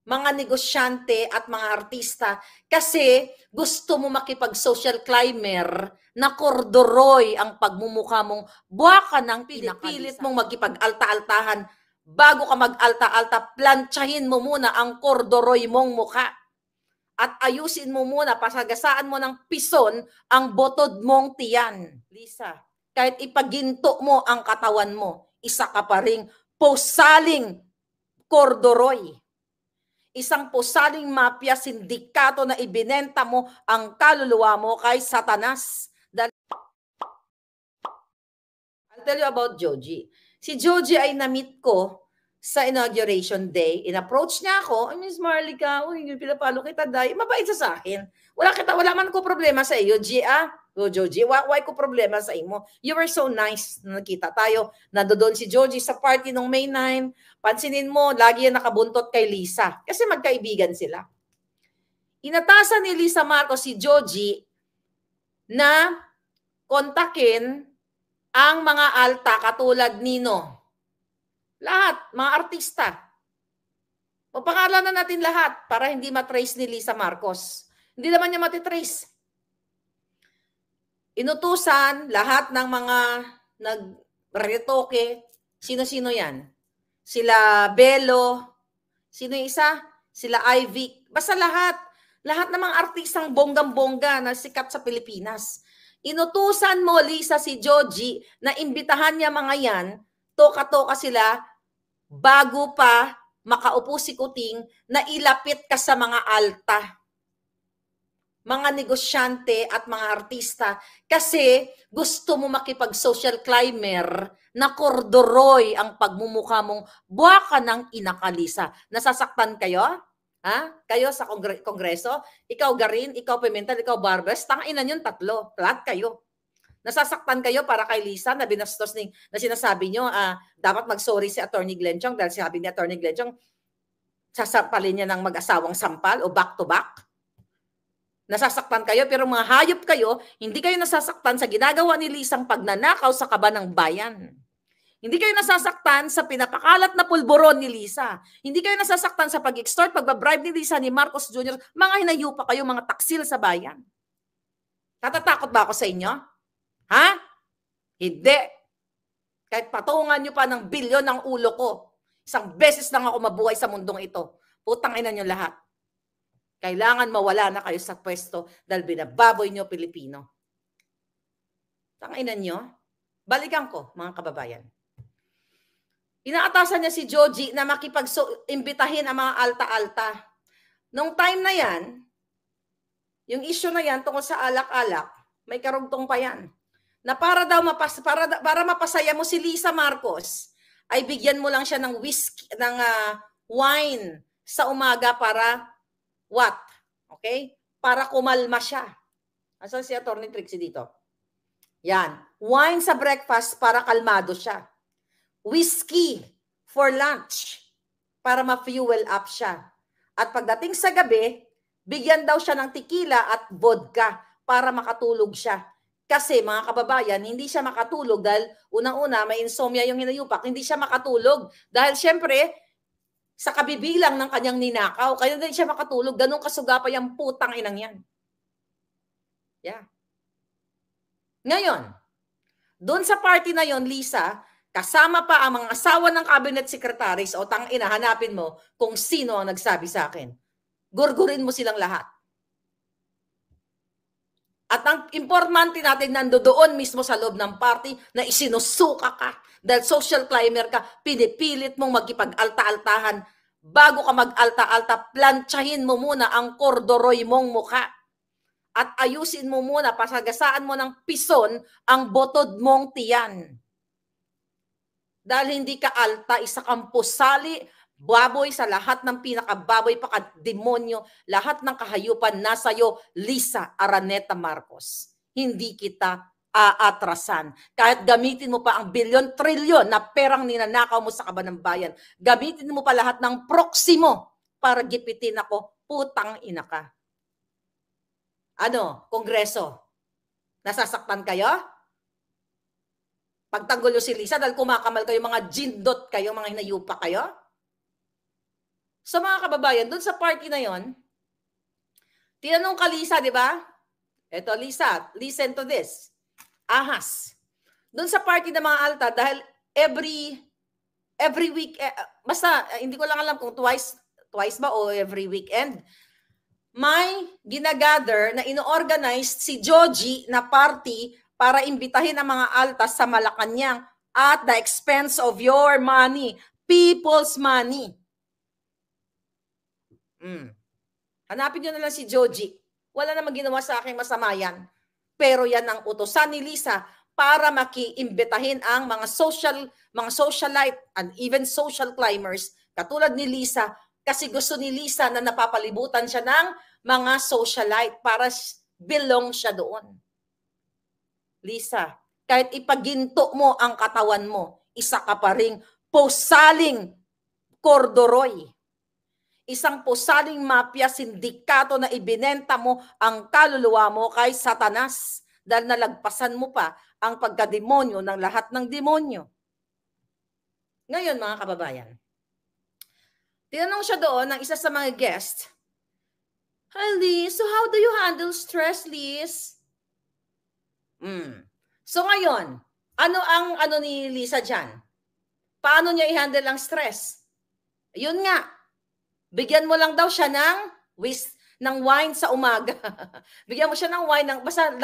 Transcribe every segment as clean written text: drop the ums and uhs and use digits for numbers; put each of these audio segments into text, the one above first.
mga negosyante at mga artista kasi gusto mo makipag-social climber na kordoroy ang pagmumukha mong buwaka ng pinipilit mong magkipag-alta-altahan. Bago ka mag-alta-alta, plantsahin mo muna ang kordoroy mong mukha. At ayusin mo muna, pasagasaan mo ng pison ang botod mong tiyan. Lisa, kahit ipaginto mo ang katawan mo, isa ka pa ring posaling kordoroy. Isang posaling mafia sindikato na ibinenta mo ang kaluluwa mo kay Satanas. I'll tell you about Joji. Si Joji ay na-meet ko sa inauguration day. In-approach niya ako, Miss Marlica, pinapalo kita, day. Mabait sa akin. Wala man ko problema sa iyo, Gia. Joji, why ko problema sa imo? You were so nice. Nakita tayo. Nandoon si Joji sa party nung May 9. Pansinin mo, lagi yan nakabuntot kay Lisa. Kasi magkaibigan sila. Inatasan ni Lisa Marcos si Joji na kontakin ang mga alta katulad Nino. Lahat, mga artista. Papangalanan natin lahat para hindi matrace ni Lisa Marcos. Hindi naman niya matitrace. Inutusan lahat ng mga nag-retoke. Sino-sino yan? Sila Belo. Sino yung isa? Sila Ivy. Basta lahat. Lahat ng mga artistang bonggang-bongga na sikat sa Pilipinas. Inutusan mo, Lisa, si Joji na imbitahan niya mga yan. Toka-toka sila bago pa makaupo si Kuting na ilapit ka sa mga alta. Mga negosyante at mga artista kasi gusto mo makipag-social climber na kordoroy ang pagmumukha mong buwaka ng inakalisa. Nasasaktan kayo? Ha? Kayo sa kongreso? Ikaw Garin, ikaw Pimentel, ikaw Barbers, tangainan yung tatlo. Lahat kayo. Nasasaktan kayo para kay Lisa na binastos na sinasabi nyo, dapat mag-sorry si Attorney Glenn Chong dahil sabi ni Attorney Glenn Chong, sasampalin niya ng mag-asawang sampal o back-to-back. Nasasaktan kayo pero mga hayop kayo, hindi kayo nasasaktan sa ginagawa ni Lisang pagnanakaw sa kaba ng bayan. Hindi kayo nasasaktan sa pinapakalat na pulburon ni Lisa. Hindi kayo nasasaktan sa pag-extort, pagbabribe ni Lisa ni Marcos Jr. Mga hinayupa kayo, mga taksil sa bayan. Natatakot ba ako sa inyo? Ha? Hindi. Kahit patungan nyo pa ng bilyon ng ulo ko, isang beses lang ako mabuhay sa mundong ito. Putang ina nyo lahat. Kailangan mawala na kayo sa pwesto dahil binababoy nyo Pilipino. Tangina nyo. Balikan ko, mga kababayan. Inaatasan niya si Joji na makipag-imbitahin ang mga alta-alta. Nung time na yan, yung issue na yan tungkol sa alak-alak, may karugtong pa yan. Na para mapasaya mo si Lisa Marcos, ay bigyan mo lang siya ng whiskey, ng wine sa umaga para what? Okay? Para kumalma siya. Asan si Atty. Trixie dito? Yan. Wine sa breakfast para kalmado siya. Whiskey for lunch para ma-fuel up siya. At pagdating sa gabi, bigyan daw siya ng tequila at vodka para makatulog siya. Kasi mga kababayan, hindi siya makatulog dahil unang-una may insomnia yung hinayupak. Hindi siya makatulog dahil syempre sa kabibilang ng kanyang ninakaw. Kaya din siya makatulog. Ganun kasugapay ang putang inang yan. Yeah. Ngayon, doon sa party na yon, Lisa, kasama pa ang mga asawa ng cabinet secretaries o tangina, hanapin mo kung sino ang nagsabi sa akin. Gurgurin mo silang lahat. At ang importante natin nandoon mismo sa loob ng party na isinusuka ka. Dahil social climber ka, pinipilit mong magkipag-alta-altahan. Bago ka mag-alta-alta, plantsahin mo muna ang kordoroy mong mukha. At ayusin mo muna, pasagasaan mo ng pison ang botod mong tiyan. Dahil hindi ka alta, isa kang pusali, baboy sa lahat ng pinakababoy, pakademonyo, lahat ng kahayupan nasa iyo, Lisa Araneta Marcos. Hindi kita aatrasan. Kahit gamitin mo pa ang bilyon-trilyon na perang ninanakaw mo sa kaba ng bayan, gamitin mo pa lahat ng proxy mo para gipitin ako, putang ina ka. Ano, Kongreso? Nasasaktan kayo? Pagtanggol nyo si Lisa dahil kumakamal kayo, mga jindot kayo, mga hinayupa kayo? So mga kababayan, doon sa party na yon, tinanong ka Lisa, di ba? Eto Lisa, listen to this. Ahas. Doon sa party ng mga alta, dahil every week, basta hindi ko lang alam kung twice ba o every weekend, may ginagather na ino-organize si Joji na party para imbitahin ang mga altas sa Malacanang at the expense of your money, people's money. Hanapin nyo na lang si Joji. Wala namang ginawa sa aking masama yan. Pero yan ang utosan ni Lisa para maki-imbitahin ang mga socialite and even social climbers katulad ni Lisa, kasi gusto ni Lisa na napapalibutan siya ng mga socialite para belong siya doon. Lisa, kahit ipaginto mo ang katawan mo, isa ka pa ring posaling kordoroy. Isang posaling mafia sindikato na ibinenta mo ang kaluluwa mo kay Satanas dahil nalagpasan mo pa ang pagkademonyo ng lahat ng demonyo. Ngayon mga kababayan, tinanong siya doon ng isa sa mga guest, "Hi Liz, so how do you handle stress, Liz?" So ngayon, ano ni Lisa dyan? Paano niya i-handle ang stress? Yun nga, bigyan mo lang daw siya ng wine sa umaga. Bigyan mo siya ng wine, basta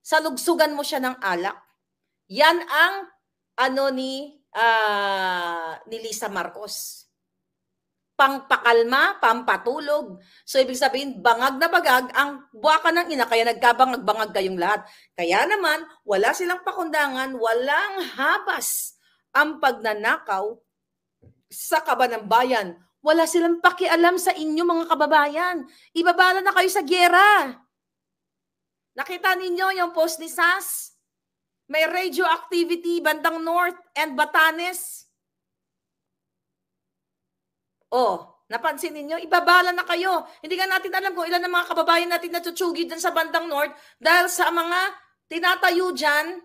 salugsugan mo siya ng alak. Yan ang ni Lisa Marcos. Pangpakalma, pampatulog. So, ibig sabihin, bangag na bagag ang buwaka ng ina, kaya nagkabangag-bangag kayong lahat. Kaya naman, wala silang pakundangan, walang habas ang pagnanakaw sa kaban ng bayan. Wala silang pakialam sa inyo, mga kababayan. Ibabala na kayo sa gyera. Nakita ninyo yung post ni Sas? May radioactivity bandang North and Batanes. Napansin ninyo? Ibabala na kayo. Hindi ka natin alam kung ilan ng mga kababayan natin natutsugi dyan sa bandang North dahil sa mga tinatayo dyan,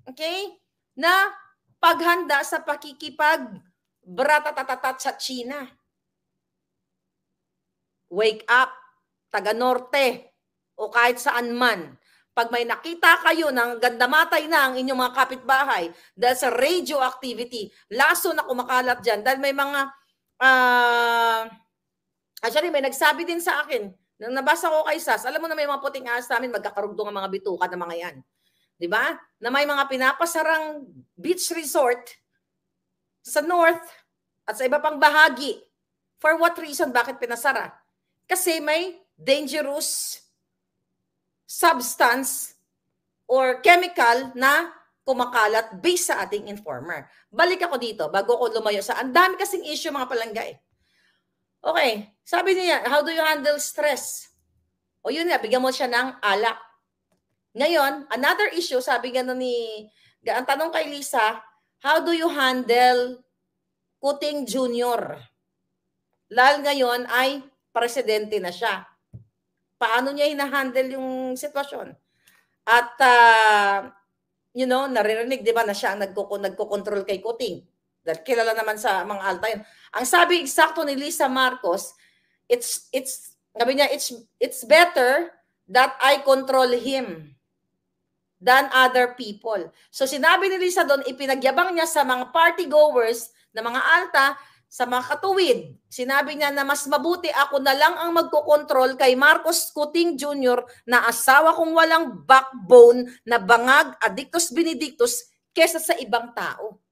okay, na paghanda sa pakikipag-bratatatat sa China. Wake up, taga-norte, o kahit saan man. Pag may nakita kayo ng gandamatay na ang inyong mga kapitbahay dahil sa radioactivity, laso na kumakalat dyan, dahil may mga actually, may nagsabi din sa akin, nang nabasa ko kay Sas, alam mo na may mga puting ahas namin, magkakarugdong ang mga bituka ng mga yan. Diba? Na may mga pinapasarang beach resort sa north at sa iba pang bahagi. For what reason? Bakit pinasara? Kasi may dangerous substance or chemical na kumakalat based sa ating informer. Balik ako dito bago ko lumayo sa ang dami kasing issue mga palangga. Okay, sabi niya, how do you handle stress? O yun nga, bigyan mo siya ng alak. Ngayon, another issue, sabi nga ang tanong kay Lisa, how do you handle Kuting Jr.? Lalo ngayon ay presidente na siya. Paano niya hinahandle yung sitwasyon? At naririnig, di ba, na siya ang nagko-control kay Kuting. Dahil kilala naman sa mga alta yun. Ang sabi eksakto ni Lisa Marcos, sabi niya, it's better that I control him than other people. So sinabi ni Lisa doon, ipinagyabang niya sa mga party goers na mga alta, sa mga katuwid. Sinabi niya na mas mabuti ako na lang ang magkokontrol kay Marcos Kuting Jr. na asawa kong walang backbone na bangag, addictus benedictus, kesa sa ibang tao.